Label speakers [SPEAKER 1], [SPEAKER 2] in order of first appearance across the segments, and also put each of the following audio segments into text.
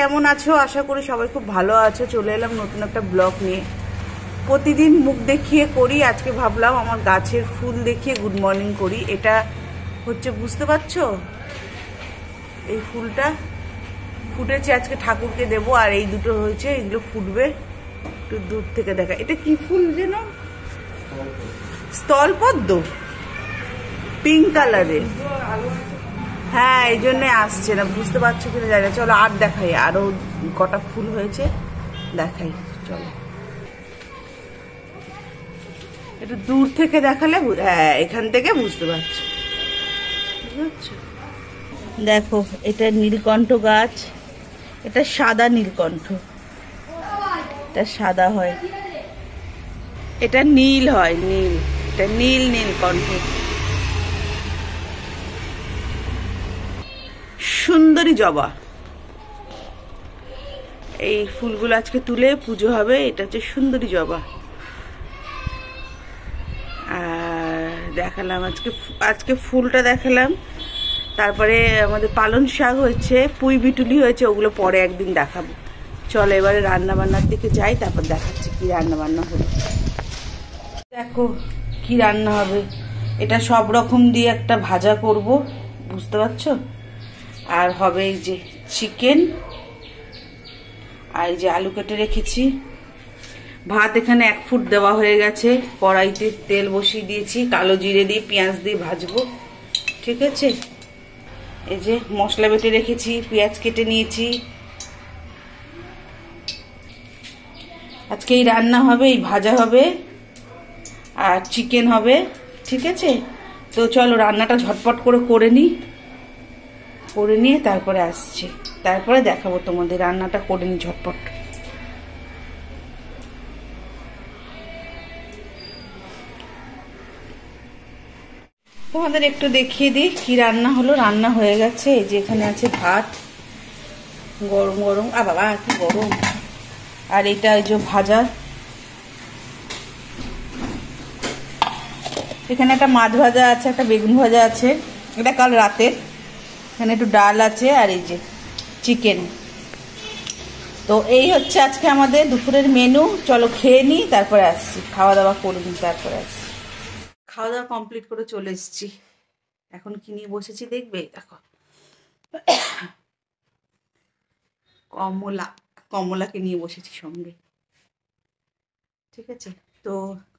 [SPEAKER 1] কেমন আছো? আশা করি সবাই খুব ভালো আছো। চলে এলাম নতুন একটা ব্লগ নিয়ে। প্রতিদিন মুখ দেখিয়ে করি, আজকে ভাবলাম আমার গাছের ফুল দেখিয়ে গুড মর্নিং করি। এটা হচ্ছে, বুঝতে পারছো, এই ফুলটা ফুটেছে, আজকে ঠাকুরকে দেবো। আর এই দুটো হয়েছে, এগুলো ফুটবে। একটু দূর থেকে দেখা, এটা কি ফুল যেন? স্থলপদ্ম, পিঙ্ক কালারের। হ্যাঁ, এই জন্যে আসছে না, বুঝতে পারছো কিনা জানি না। চলো আর দেখাই, আরো কটা ফুল হয়েছে দেখাই, চলো। একটু দূর থেকে দেখালে, হ্যাঁ এখান থেকে বুঝতে পারছো। দেখো, এটা নীলকণ্ঠ গাছ, এটা সাদা নীলকণ্ঠ, এটা সাদা হয়, এটা নীল হয়, নীল, এটা নীল নীলকণ্ঠ। সুন্দরী জবা, এই ফুলগুলো আজকে তুলে পুজো হবে। এটা হচ্ছে সুন্দরী জবা। আর দেখালাম আজকে ফুলটা দেখালাম। তারপরে আমাদের পালং শাক হয়েছে, পুঁই বিটুলি হয়েছে, ওগুলো পরে একদিন দেখাবো। চলো এবারে রান্না বান্নার দিকে যাই, তারপর দেখাচ্ছি কি রান্না বান্না হলো। দেখো কি রান্না হবে। এটা সব রকম দিয়ে একটা ভাজা করব, বুঝতে পারছো। আর হবে এই যে চিকেন, আর এই যে আলু কেটে রেখেছি। ভাত এখানে 1 ফুট দেওয়া হয়ে গেছে। কড়াইতে তেল বসিয়ে দিয়েছি, কালো জিরে দিয়ে পেঁয়াজ দিয়ে ভাজবো, ঠিক আছে। এই যে মশলা বেটে রেখেছি, পেঁয়াজ কেটে নিয়েছি। আজকে এই রান্না হবে, এই ভাজা হবে, আর চিকেন হবে, ঠিক আছে। তো চলো রান্নাটা ঝটপট করে নিয়ে তারপরে আসছি, তারপরে দেখাবো তোমাদের। রান্নাটা করে নি ঝটপট। তোমাদের একটু দেখিয়ে দিই কি রান্না হলো। রান্না হয়ে গেছে, এই যে এখানে আছে ভাত, গরম গরম, বাবা কি গরম। আর এটা এই যে ভাজা, এখানে একটা মাছ ভাজা আছে, একটা বেগুন ভাজা আছে, এটা কাল রাতের। এখানে একটু ডাল আছে, আর এই যে চিকেন। তো এই হচ্ছে আজকে আমাদের দুপুরের মেনু। চলো খেয়ে নিই, তারপরে আসছি, খাওয়া দাওয়া করে নিই, তারপরে আসছি। খাওয়া দাওয়া কমপ্লিট করে চলে এসেছি। এখন কি নিয়ে বসেছি দেখবে, দেখো। কমলাকে নিয়ে বসেছি সঙ্গে, ঠিক আছে। তো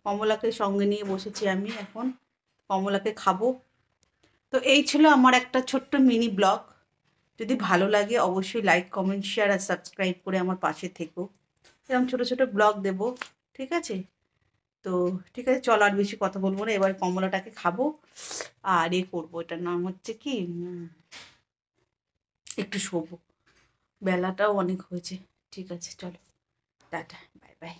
[SPEAKER 1] কমলাকে সঙ্গে নিয়ে বসেছি আমি, এখন কমলাকে খাবো। তো এই ছিল আমার একটা ছোট্ট মিনি ব্লগ। যদি ভালো লাগে অবশ্যই লাইক, কমেন্ট, শেয়ার আর সাবস্ক্রাইব করে আমার পাশে থেকো। এরকম ছোট ছোট ব্লগ দেবো, ঠিক আছে। তো ঠিক আছে, চলো আর বেশি কথা বলবো না, এবার কমলাটাকে খাবো আর করবো। এটার নাম হচ্ছে কি, একটু শোবো, বেলাটাও অনেক হয়েছে। ঠিক আছে, চলো, টাটা, বাই বাই।